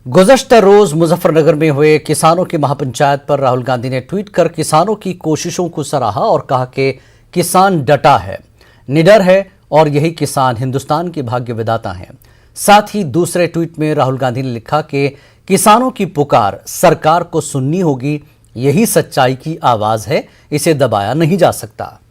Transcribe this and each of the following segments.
गुज़श्ता रोज मुजफ्फरनगर में हुए किसानों की महापंचायत पर राहुल गांधी ने ट्वीट कर किसानों की कोशिशों को सराहा और कहा कि किसान डटा है, निडर है और यही किसान हिंदुस्तान के भाग्य विधाता हैं। साथ ही दूसरे ट्वीट में राहुल गांधी ने लिखा कि किसानों की पुकार सरकार को सुननी होगी, यही सच्चाई की आवाज है, इसे दबाया नहीं जा सकता।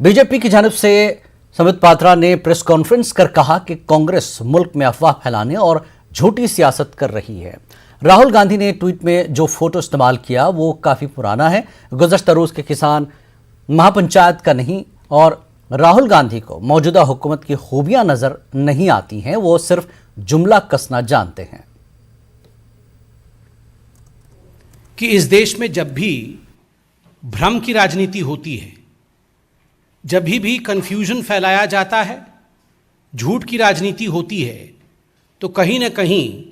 बीजेपी की जानिब से संबित पात्रा ने प्रेस कॉन्फ्रेंस कर कहा कि कांग्रेस मुल्क में अफवाह फैलाने और झूठी सियासत कर रही है। राहुल गांधी ने ट्वीट में जो फोटो इस्तेमाल किया वो काफी पुराना है, गुज़श्ता रोज के किसान महापंचायत का नहीं और राहुल गांधी को मौजूदा हुकूमत की खूबियां नजर नहीं आती हैं, वो सिर्फ जुमला कसना जानते हैं। कि इस देश में जब भी भ्रम की राजनीति होती है, जब भी कंफ्यूजन फैलाया जाता है, झूठ की राजनीति होती है, तो कहीं ना कहीं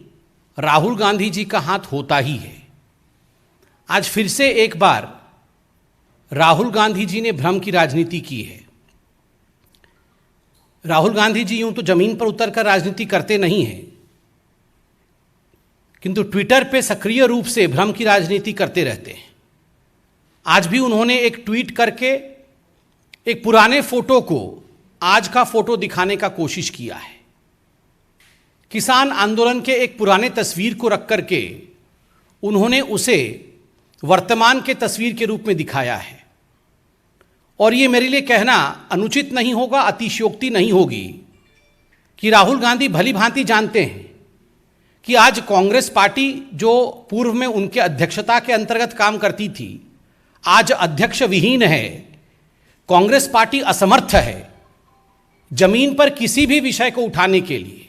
राहुल गांधी जी का हाथ होता ही है। आज फिर से एक बार राहुल गांधी जी ने भ्रम की राजनीति की है। राहुल गांधी जी यूं तो जमीन पर उतरकर राजनीति करते नहीं हैं, किंतु ट्विटर पे सक्रिय रूप से भ्रम की राजनीति करते रहते हैं। आज भी उन्होंने एक ट्वीट करके एक पुराने फोटो को आज का फोटो दिखाने का कोशिश किया है। किसान आंदोलन के एक पुराने तस्वीर को रख करके उन्होंने उसे वर्तमान के तस्वीर के रूप में दिखाया है। और ये मेरे लिए कहना अनुचित नहीं होगा, अतिशयोक्ति नहीं होगी कि राहुल गांधी भली भांति जानते हैं कि आज कांग्रेस पार्टी जो पूर्व में उनके अध्यक्षता के अंतर्गत काम करती थी, आज अध्यक्ष विहीन है। कांग्रेस पार्टी असमर्थ है जमीन पर किसी भी विषय को उठाने के लिए,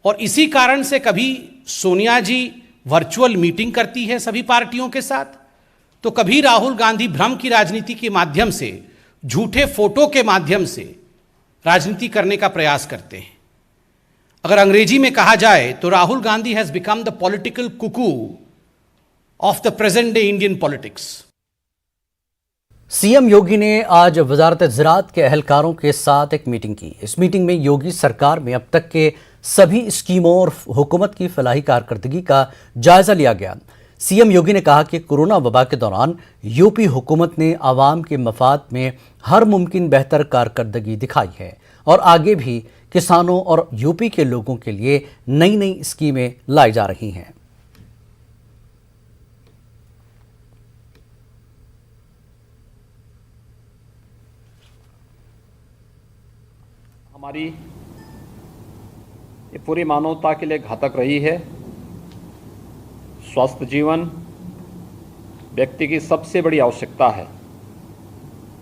और इसी कारण से कभी सोनिया जी वर्चुअल मीटिंग करती है सभी पार्टियों के साथ, तो कभी राहुल गांधी भ्रम की राजनीति के माध्यम से, झूठे फोटो के माध्यम से राजनीति करने का प्रयास करते हैं। अगर अंग्रेजी में कहा जाए तो Rahul Gandhi has become the political cuckoo of the present day Indian politics. CM Yogi ने आज वजारत ज़राअत के अहलकारों के साथ एक मीटिंग की। इस मीटिंग में योगी सरकार में अब तक के सभी स्कीमों और हुकूमत की फलाही कारकर्दगी का जायजा लिया गया। सीएम योगी ने कहा कि कोरोना वबा के दौरान यूपी हुकूमत ने आवाम के मफाद में हर मुमकिन बेहतर कारकर्दगी दिखाई है और आगे भी किसानों और यूपी के लोगों के लिए नई नई स्कीमें लाई जा रही हैं। हमारी ये पूरी मानवता के लिए घातक रही है। स्वस्थ जीवन व्यक्ति की सबसे बड़ी आवश्यकता है।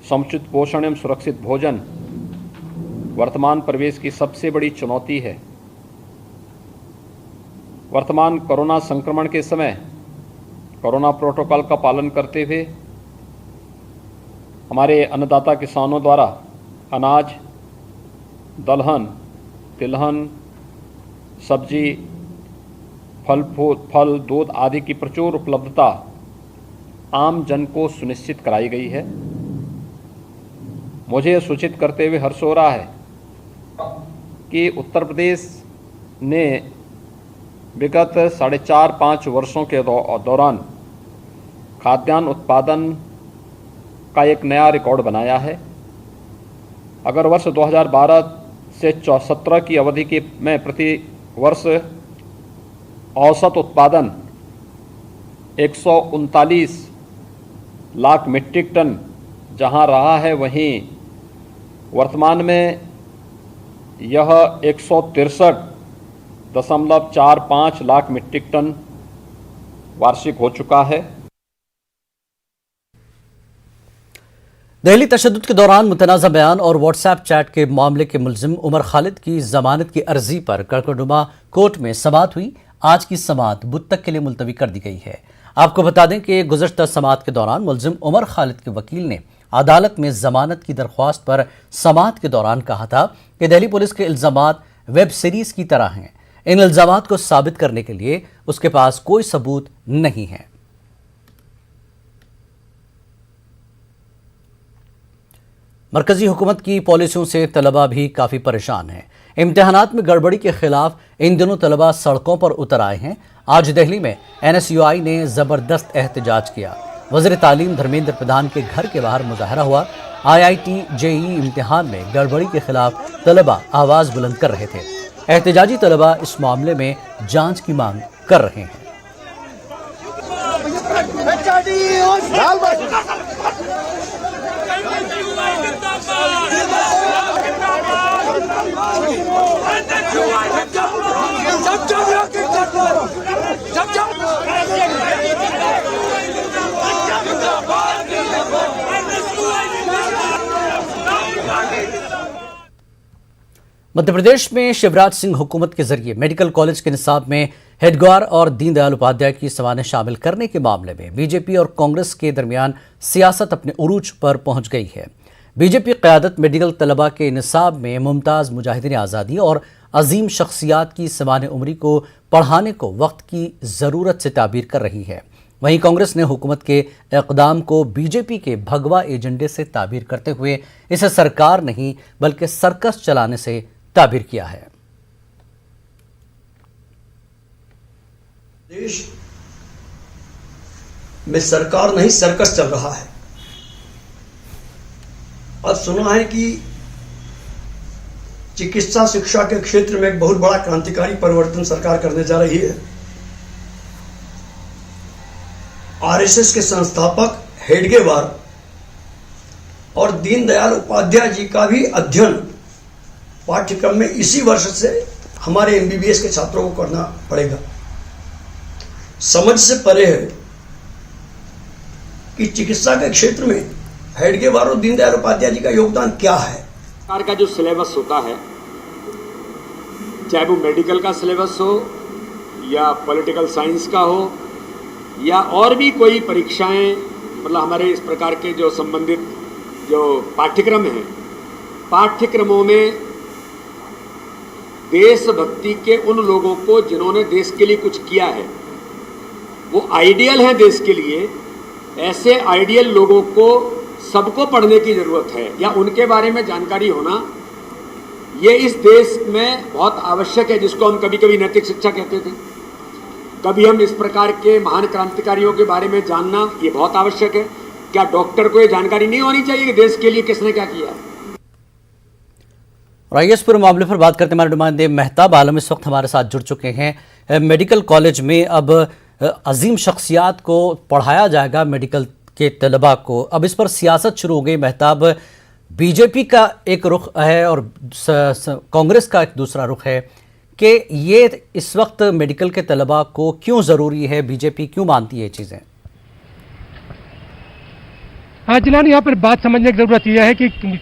समुचित पोषण एवं सुरक्षित भोजन वर्तमान परिवेश की सबसे बड़ी चुनौती है। वर्तमान कोरोना संक्रमण के समय कोरोना प्रोटोकॉल का पालन करते हुए हमारे अन्नदाता किसानों द्वारा अनाज, दलहन, तिलहन, सब्जी, फल, दूध आदि की प्रचुर उपलब्धता आम जन को सुनिश्चित कराई गई है। मुझे सूचित करते हुए हर्ष हो रहा है कि उत्तर प्रदेश ने विगत 4.5-5 वर्षों के दौरान खाद्यान्न उत्पादन का एक नया रिकॉर्ड बनाया है। अगर वर्ष 2012 से 17 की अवधि में प्रति वर्ष औसत उत्पादन 139 लाख मीट्रिक टन जहां रहा है, वहीं वर्तमान में यह 163.45 लाख मीट्रिक टन वार्षिक हो चुका है। दिल्ली तशद्दुद के दौरान मुतनाज़ा बयान और व्हाट्सएप चैट के मामले के मुलजिम उमर खालिद की जमानत की अर्जी पर कड़कड़नुमा कोर्ट में समाअत हुई। आज की समाअत बुध तक के लिए मुलतवी कर दी गई है। आपको बता दें कि गुज़श्ता समाअत के दौरान मुलजिम उमर खालिद के वकील ने अदालत में जमानत की दरख्वास्त पर समाअत के दौरान कहा था कि दिल्ली पुलिस के इल्ज़ामात वेब सीरीज की तरह हैं। इन इल्ज़ामात को साबित करने के लिए उसके पास कोई सबूत नहीं है। मरकजी हुकूमत की पॉलिसियों से तलबा भी काफ़ी परेशान हैं। इम्तिहानात में गड़बड़ी के खिलाफ इन दिनों तलबा सड़कों पर उतर आए हैं। आज दिल्ली में NSUI ने ज़बरदस्त एहतजाज किया। वज़ीर तालीम धर्मेंद्र प्रधान के घर के बाहर मुजाहरा हुआ। IIT JEE इम्तिहान में गड़बड़ी के खिलाफ तलबा आवाज़ बुलंद कर रहे थे। एहतजाजी तलबा इस मामले में जांच की मांग कर रहे हैं। मध्य प्रदेश में शिवराज सिंह हुकूमत के जरिए मेडिकल कॉलेज के निसाब में हेडगेवार और दीनदयाल उपाध्याय की सवानें शामिल करने के मामले में बीजेपी और कांग्रेस के दरमियान सियासत अपने उरूज पर पहुंच गई है। बीजेपी क़यादत मेडिकल तलबा के निसाब में मुमताज़ मुजाहिदीन आज़ादी और अजीम शख्सियात की सवाने उम्री को पढ़ाने को वक्त की ज़रूरत से ताबीर कर रही है। वहीं कांग्रेस ने हुकूमत के इक़दाम को बीजेपी के भगवा एजेंडे से ताबीर करते हुए इसे सरकार नहीं बल्कि सर्कस चलाने से ताबीर किया है। देश में सरकार नहीं सर्कस चल रहा है। अब सुना है कि चिकित्सा शिक्षा के क्षेत्र में एक बहुत बड़ा क्रांतिकारी परिवर्तन सरकार करने जा रही है। आरएसएस के संस्थापक हेडगेवार और दीनदयाल उपाध्याय जी का भी अध्ययन पाठ्यक्रम में इसी वर्ष से हमारे MBBS के छात्रों को करना पड़ेगा। समझ से परे है कि चिकित्सा के क्षेत्र में हेडगेवार और दीनदयाल उपाध्याय जी का योगदान क्या है। सरकार का जो सिलेबस होता है, चाहे वो मेडिकल का सिलेबस हो या पॉलिटिकल साइंस का हो या और भी कोई परीक्षाएं, मतलब हमारे इस प्रकार के जो संबंधित जो पाठ्यक्रम हैं, पाठ्यक्रमों में देशभक्ति के उन लोगों को जिन्होंने देश के लिए कुछ किया है, वो आइडियल हैं देश के लिए, ऐसे आइडियल लोगों को सबको पढ़ने की ज़रूरत है या उनके बारे में जानकारी होना ये इस देश में बहुत आवश्यक है, जिसको हम कभी कभी नैतिक शिक्षा कहते थे। कभी हम इस प्रकार के महान क्रांतिकारियों के बारे में जानना ये बहुत आवश्यक है। क्या डॉक्टर को ये जानकारी नहीं होनी चाहिए कि देश के लिए किसने क्या किया है? और इस पूरे मामले पर बात करते हमारे नुमाइंदे मेहताब आलम इस वक्त हमारे साथ जुड़ चुके हैं। मेडिकल कॉलेज में अब अजीम शख्सियात को पढ़ाया जाएगा, मेडिकल के तलबा को। अब इस पर सियासत शुरू हो गई। मेहताब, बीजेपी का एक रुख है और कांग्रेस का एक दूसरा रुख है कि ये इस वक्त मेडिकल के तलबा को क्यों ज़रूरी है, बीजेपी क्यों मानती है ये चीज़ें? हाँ जिलानी, यहाँ पर बात समझने की ज़रूरत यह है कि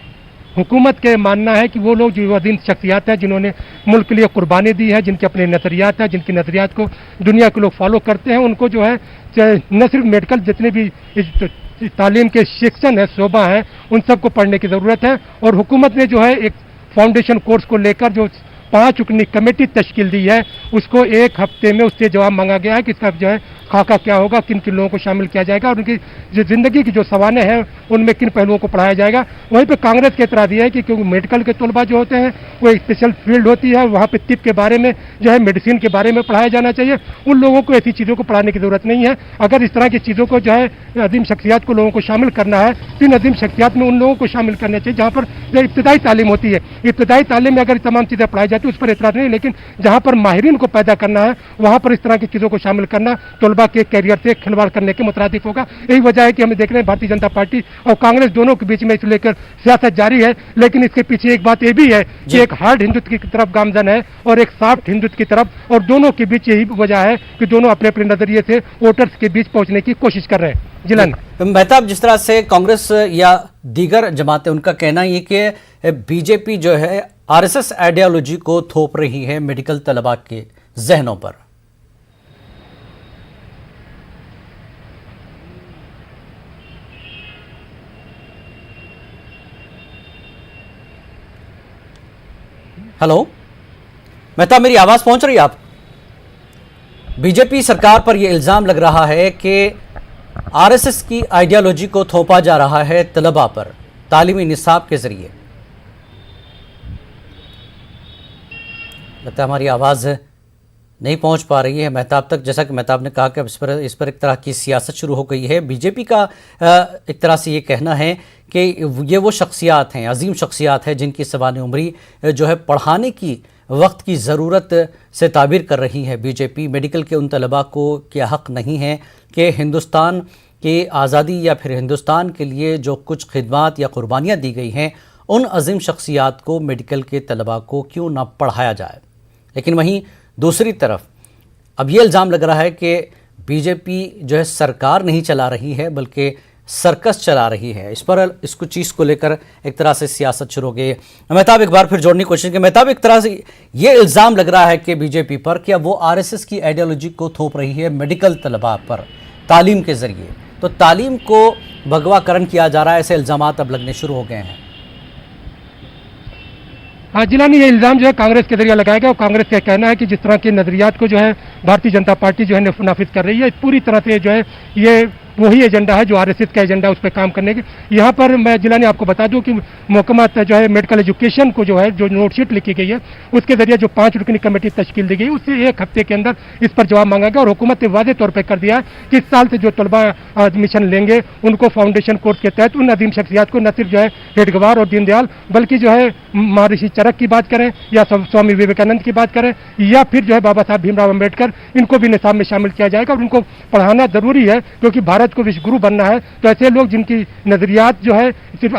हुकूमत के मानना है कि वो लोग जो अजीम शख्सियात हैं जिन्होंने मुल्क के लिए कुर्बानी दी है, जिनके अपने नज़रियात हैं, जिनके नज़रियात को दुनिया के लोग फॉलो करते हैं, उनको जो है न सिर्फ मेडिकल जितने भी तालीम के सेक्शन है, शोबा है, उन सबको पढ़ने की ज़रूरत है। और हुकूमत ने जो है एक फाउंडेशन कोर्स को लेकर जो 5 कमेटी तश्कील दी है, उसको 1 हफ्ते में उससे जवाब मांगा गया है कि इसका जो है खाका क्या होगा, किन किन लोगों को शामिल किया जाएगा और उनकी जो ज़िंदगी की जो सवानें हैं उनमें किन पहलुओं को पढ़ाया जाएगा। वहीं पे कांग्रेस के एतराज़ दिया है कि क्योंकि मेडिकल के तलबा जो होते हैं वो एक स्पेशल फील्ड होती है, वहाँ पे तिब के बारे में जो है मेडिसिन के बारे में पढ़ाया जाना चाहिए। उन लोगों को ऐसी चीज़ों को पढ़ाने की ज़रूरत नहीं है। अगर इस तरह की चीज़ों को जो है अजीम शख्सियात को लोगों को शामिल करना है तो इन अजीम शख्सियात में उन लोगों को शामिल करना चाहिए जहाँ पर जो इब्तदाई तालीम होती है। इब्तदाई तालीम में अगर तमाम चीज़ें पढ़ाई जाती है उस पर एतराज़ नहीं, लेकिन जहाँ पर माहिरीन को पैदा करना है वहाँ पर इस तरह की चीज़ों को शामिल करना तलबा के कैरियर से खिलवाड़ करने के मुतरादिफ होगा। यही वजह है कि हमें देख रहे हैं भारतीय जनता पार्टी और कांग्रेस दोनों के बीच में इसे लेकर सियासत जारी है। लेकिन इसके पीछे एक बात ये भी है कि एक हार्ड हिंदुत्व की तरफ गामजन है और एक सॉफ्ट हिंदुत्व की तरफ, और दोनों के बीच यही वजह है कि दोनों अपने अपने नजरिए से वोटर्स के बीच पहुंचने की कोशिश कर रहे हैं। जिलन मेहताब, जिस तरह से कांग्रेस या दीगर जमातें, उनका कहना ये कि बीजेपी जो है आरएसएस आइडियोलॉजी को थोप रही है मेडिकल तलबा के जहनों पर। हेलो मेहताब, मेरी आवाज पहुंच रही है आप? बीजेपी सरकार पर यह इल्जाम लग रहा है कि आरएसएस की आइडियोलॉजी को थोपा जा रहा है तलबा पर। तालीमी निसाब के जरिए। लगता है हमारी आवाज़ नहीं पहुंच पा रही है मेहताब तक। जैसा कि मेहताब ने कहा कि अब इस पर एक तरह की सियासत शुरू हो गई है। बीजेपी का एक तरह से ये कहना है कि ये वो शख्सियात हैं, अजीम शख्सियात हैं, जिनकी सवाने उम्री जो है पढ़ाने की वक्त की ज़रूरत से ताबीर कर रही है। बीजेपी मेडिकल के उन तलबा को क्या हक़ नहीं है कि हिंदुस्तान की आज़ादी या फिर हिंदुस्तान के लिए जो कुछ खिदमात या कुर्बानियाँ दी गई हैं, उन अजीम शख्सियात को मेडिकल के तलबा को क्यों ना पढ़ाया जाए। लेकिन वहीं दूसरी तरफ अब ये इल्ज़ाम लग रहा है कि बीजेपी जो है सरकार नहीं चला रही है बल्कि सर्कस चला रही है। इसको चीज़ को लेकर एक तरह से सियासत शुरू हो गई है। मेहताब एक बार फिर जोड़ने की कोशिश की। मेहताब, एक तरह से ये इल्ज़ाम लग रहा है कि बीजेपी पर कि अब वो आरएसएस की आइडियोलॉजी को थोप रही है मेडिकल तलबा पर तालीम के ज़रिए, तो तालीम को भगवाकरण किया जा रहा है, ऐसे इल्ज़ामात अब लगने शुरू हो गए हैं। हाँ जिलानी, ये इल्ज़ाम जो है कांग्रेस के जरिए लगाया गया और कांग्रेस का कहना है कि जिस तरह के नजरियात को जो है भारतीय जनता पार्टी जो है नाफिज कर रही है, पूरी तरह से जो है ये वही एजेंडा है जो आरएसएस का एजेंडा, उस पर काम करने की। यहाँ पर मैं जिलानी आपको बता दूं कि महकमा जो है मेडिकल एजुकेशन को जो है जो नोटशीट लिखी गई है उसके जरिए जो 5 रुकनी कमेटी तश्कील दी गई, उससे 1 हफ्ते के अंदर इस पर जवाब मांगा गया और हुकूमत ने वादे तौर पर कर दिया कि इस साल से जो तलबा एडमिशन लेंगे उनको फाउंडेशन कोर्स के तहत उन अजीम शख्सियात को न सिर्फ जो है हेडगवार और दीनदयाल बल्कि जो है महर्षि चरक की बात करें या स्वामी विवेकानंद की बात करें या फिर जो है बाबा साहब भीमराव अम्बेडकर, इनको भी निसाब में शामिल किया जाएगा और उनको पढ़ाना जरूरी है क्योंकि भारत को विश्व गुरु बनना है। तो ऐसे लोग जिनकी नजरियात जो है सिर्फ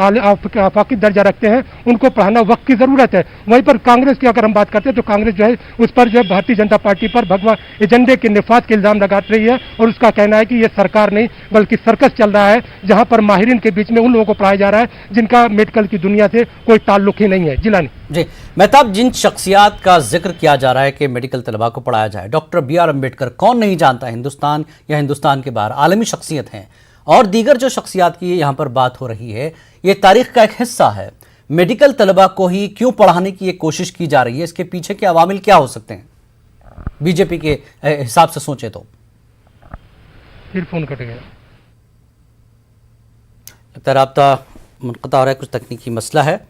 आफाकी दर्जा रखते हैं उनको पढ़ाना वक्त की जरूरत है। वहीं पर कांग्रेस की अगर हम बात करते हैं तो कांग्रेस जो है उस पर जो है भारतीय जनता पार्टी पर भगवा एजेंडे के निफाज के इल्जाम लगा रही है और उसका कहना है कि यह सरकार नहीं बल्कि सर्कस चल रहा है, जहां पर माहिरीन के बीच में उन लोगों को पढ़ाया जा रहा है जिनका मेडिकल की दुनिया से कोई ताल्लुक ही नहीं है। जिलानी जी मेहताब, जिन शख्सियात का जिक्र किया जा रहा है कि मेडिकल तलबा को पढ़ाया जाए, डॉक्टर BR अम्बेडकर कौन नहीं जानता, हिंदुस्तान या हिंदुस्तान के बाहर आलमी शख्सियत हैं, और दीगर जो शख्सियात की यहाँ पर बात हो रही है ये तारीख का एक हिस्सा है। मेडिकल तलबा को ही क्यों पढ़ाने की एक कोशिश की जा रही है, इसके पीछे के अवामिल क्या हो सकते हैं बीजेपी के हिसाब से सोचे तो? फिर फोन कट गया, लगता है राब्ता मुनक़ता हो रहा है, कुछ तकनीकी मसला है,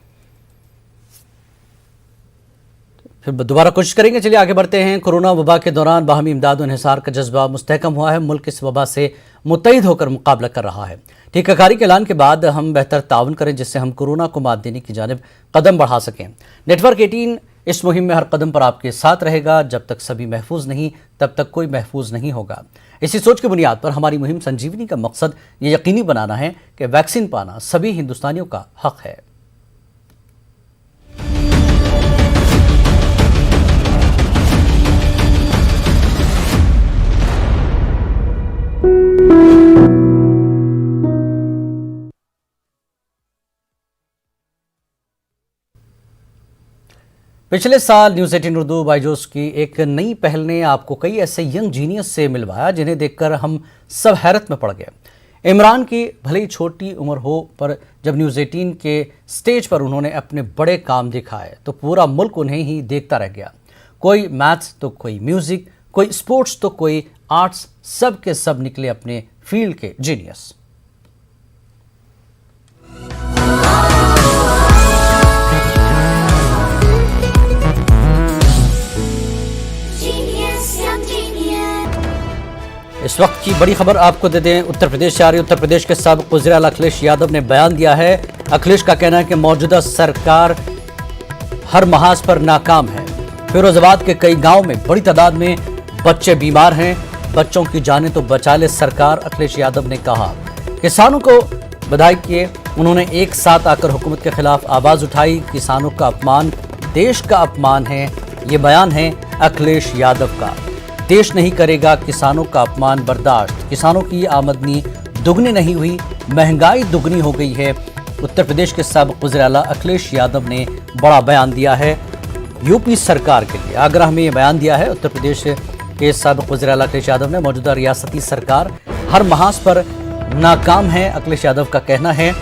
फिर दोबारा कोशिश करेंगे। चलिए आगे बढ़ते हैं। कोरोना वबा के दौरान बाहमी इमदाद और इंहिसार का जज्बा मुस्तहकम हुआ है। मुल्क इस वबा से मुत्तहिद होकर मुकाबला कर रहा है। टीकाकारी के ऐलान के बाद हम बेहतर ताउन करें जिससे हम कोरोना को मात देने की जानिब कदम बढ़ा सकें। नेटवर्क 18 इस मुहिम में हर कदम पर आपके साथ रहेगा। जब तक सभी महफूज नहीं तब तक कोई महफूज नहीं होगा। इसी सोच की बुनियाद पर हमारी मुहिम संजीवनी का मकसद ये यकीनी बनाना है कि वैक्सीन पाना सभी हिंदुस्तानियों का हक है। पिछले साल न्यूज़ 18 उर्दू बायजूस की एक नई पहल ने आपको कई ऐसे यंग जीनियस से मिलवाया जिन्हें देखकर हम सब हैरत में पड़ गए। इमरान की भले ही छोटी उम्र हो, पर जब न्यूज़ 18 के स्टेज पर उन्होंने अपने बड़े काम दिखाए तो पूरा मुल्क उन्हें ही देखता रह गया। कोई मैथ्स तो कोई म्यूज़िक, कोई स्पोर्ट्स तो कोई आर्ट्स, सब के सब निकले अपने फील्ड के जीनियस। इस वक्त की बड़ी खबर आपको दे दें, उत्तर प्रदेश से आ रही। उत्तर प्रदेश के साबिक़ वज़ीर आला अखिलेश यादव ने बयान दिया है। अखिलेश का कहना है कि मौजूदा सरकार हर महाज पर नाकाम है। फिरोजाबाद के कई गांव में बड़ी तादाद में बच्चे बीमार हैं, बच्चों की जानें तो बचा ले सरकार, अखिलेश यादव ने कहा। किसानों को बधाई किए उन्होंने एक साथ आकर हुकूमत के खिलाफ आवाज़ उठाई। किसानों का अपमान देश का अपमान है, ये बयान है अखिलेश यादव का। देश नहीं करेगा किसानों का अपमान बर्दाश्त। किसानों की आमदनी दुगनी नहीं हुई, महंगाई दुगनी हो गई है। उत्तर प्रदेश के साबिक़ वज़ीर आला अखिलेश यादव ने बड़ा बयान दिया है यूपी सरकार के लिए। आगरा में ये बयान दिया है उत्तर प्रदेश के साबिक़ वज़ीर आला अखिलेश यादव ने। मौजूदा रियासती सरकार हर महाज पर नाकाम है। अखिलेश यादव का कहना है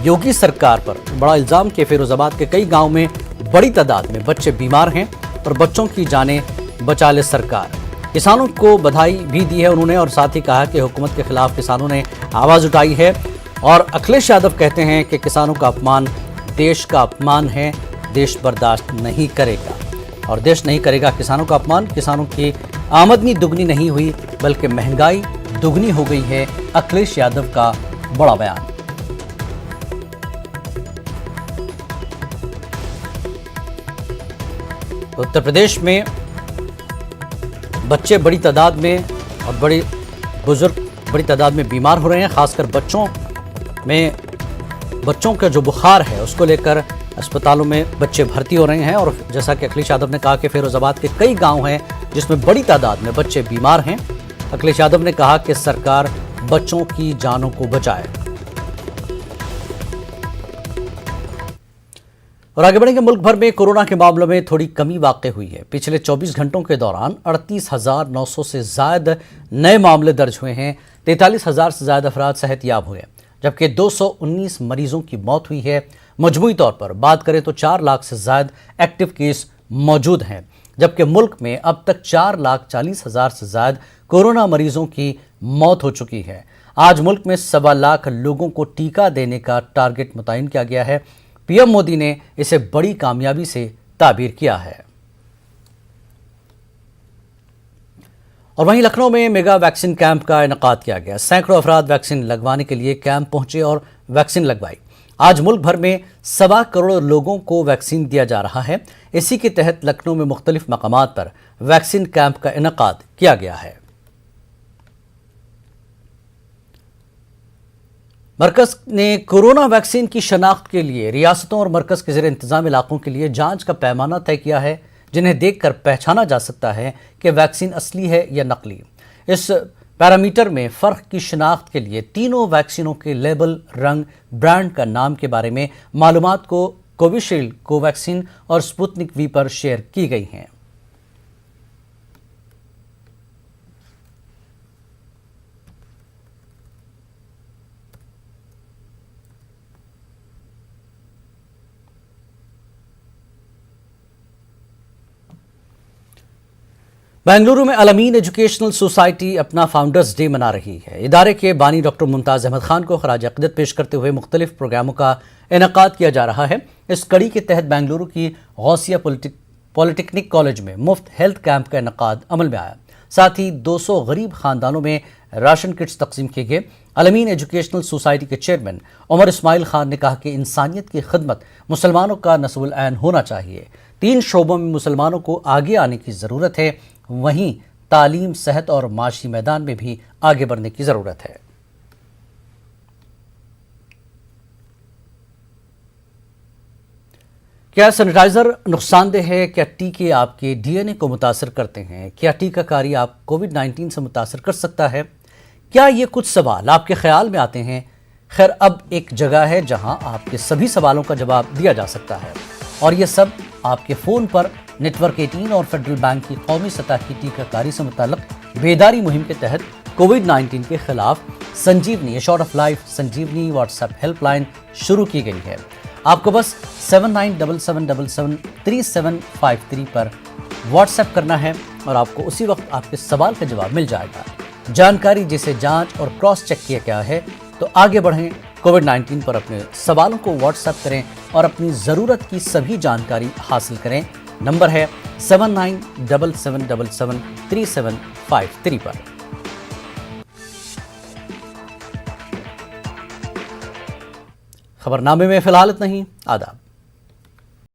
योगी सरकार पर बड़ा इल्ज़ाम कि फिरोजाबाद के कई गाँव में बड़ी तादाद में बच्चे बीमार हैं और बच्चों की जानें बचा ले सरकार। किसानों को बधाई भी दी है उन्होंने और साथ ही कहा कि हुकूमत के खिलाफ किसानों ने आवाज़ उठाई है। और अखिलेश यादव कहते हैं कि किसानों का अपमान देश का अपमान है, देश बर्दाश्त नहीं करेगा। और देश नहीं करेगा किसानों का अपमान। किसानों की आमदनी दुगनी नहीं हुई बल्कि महंगाई दुगनी हो गई है, अखिलेश यादव का बड़ा बयान। उत्तर प्रदेश में बच्चे बड़ी तादाद में और बुजुर्ग बड़ी तादाद में बीमार हो रहे हैं। खासकर बच्चों का जो बुखार है उसको लेकर अस्पतालों में बच्चे भर्ती हो रहे हैं। और जैसा कि अखिलेश यादव ने कहा कि फिरोजाबाद के कई गांव हैं जिसमें बड़ी तादाद में बच्चे बीमार हैं। अखिलेश यादव ने कहा कि सरकार बच्चों की जानों को बचाए। और आगे बढ़ेंगे। मुल्क भर में कोरोना के मामलों में थोड़ी कमी वाक़ई हुई है। पिछले 24 घंटों के दौरान 38,900 से ज़्यादा नए मामले दर्ज हुए हैं। 43,000 से ज़्यादा अफराद सेहतयाब हुए, जबकि 219 मरीजों की मौत हुई है। मजमूई तौर पर बात करें तो 4 लाख से ज़्यादा एक्टिव केस मौजूद हैं, जबकि मुल्क में अब तक 4,40,000 से ज़्यादा कोरोना मरीजों की मौत हो चुकी है। आज मुल्क में 1.25 लाख लोगों को टीका देने का टारगेट मुतय्यन किया गया है। पीएम मोदी ने इसे बड़ी कामयाबी से ताबीर किया है। और वहीं लखनऊ में मेगा वैक्सीन कैंप का इनेकाद किया गया। सैकड़ों अफराद वैक्सीन लगवाने के लिए कैंप पहुंचे और वैक्सीन लगवाई। आज मुल्क भर में 1.25 करोड़ लोगों को वैक्सीन दिया जा रहा है। इसी के तहत लखनऊ में मुख्तलिफ मकामात पर वैक्सीन कैंप का इनेकाद किया गया है। मरकज ने कोरोना वैक्सीन की शनाख्त के लिए रियासतों और मरकज के ज़ेर इंतजाम इलाकों के लिए जांच का पैमाना तय किया है, जिन्हें देखकर पहचाना जा सकता है कि वैक्सीन असली है या नकली। इस पैरामीटर में फ़र्क की शनाख्त के लिए तीनों वैक्सीनों के लेबल, रंग, ब्रांड का नाम के बारे में मालूमात को कोविशील्ड, कोवैक्सीन और स्पुतनिक वी पर शेयर की गई हैं। बेंगलुरु में अल-अमीन एजुकेशनल सोसाइटी अपना फाउंडर्स डे मना रही है। इदारे के बानी डॉक्टर मुमताज़ अहमद खान को खराज अक़ीदत पेश करते हुए मुख्तलिफ प्रोग्रामों का इनेकाद किया जा रहा है। इस कड़ी के तहत बेंगलुरु की गौसिया पॉलिटेक्निक कॉलेज में मुफ्त हेल्थ कैंप का इनेकाद अमल में आया। साथ ही 200 गरीब खानदानों में राशन किट्स तकसीम किए गए। अल-अमीन एजुकेशनल सोसाइटी के चेयरमैन उमर इस्माइल खान ने कहा कि इंसानियत की खिदमत मुसलमानों का नस्बुल ऐन होना चाहिए। 3 शोबों में मुसलमानों को आगे आने की ज़रूरत है, वहीं तालीम, सेहत और माशी मैदान में भी आगे बढ़ने की ज़रूरत है। क्या सैनिटाइजर नुकसानदेह है? क्या टीके आपके डीएनए को मुतासर करते हैं? क्या टीकाकारी आप कोविड-19 से मुतासर कर सकता है? क्या ये कुछ सवाल आपके ख्याल में आते हैं? खैर, अब एक जगह है जहां आपके सभी सवालों का जवाब दिया जा सकता है, और ये सब आपके फ़ोन पर नेटवर्क 18 और फेडरल बैंक की कौमी सतह की टीकाकारी से मुताल्लिक़ बेदारी मुहिम के तहत कोविड-19 के खिलाफ Sanjeevani short of life Sanjeevani WhatsApp helpline शुरू की गई है। आपको बस 7977773753 पर व्हाट्सएप करना है और आपको उसी वक्त आपके सवाल का जवाब मिल जाएगा। जानकारी जिसे जांच और क्रॉस चेक किया गया है, तो आगे बढ़ें, कोविड-19 पर अपने सवालों को व्हाट्सएप करें और अपनी ज़रूरत की सभी जानकारी हासिल करें। नंबर है 7977773753 पर। खबरनामे में फिलहाल इतना ही। आदाब।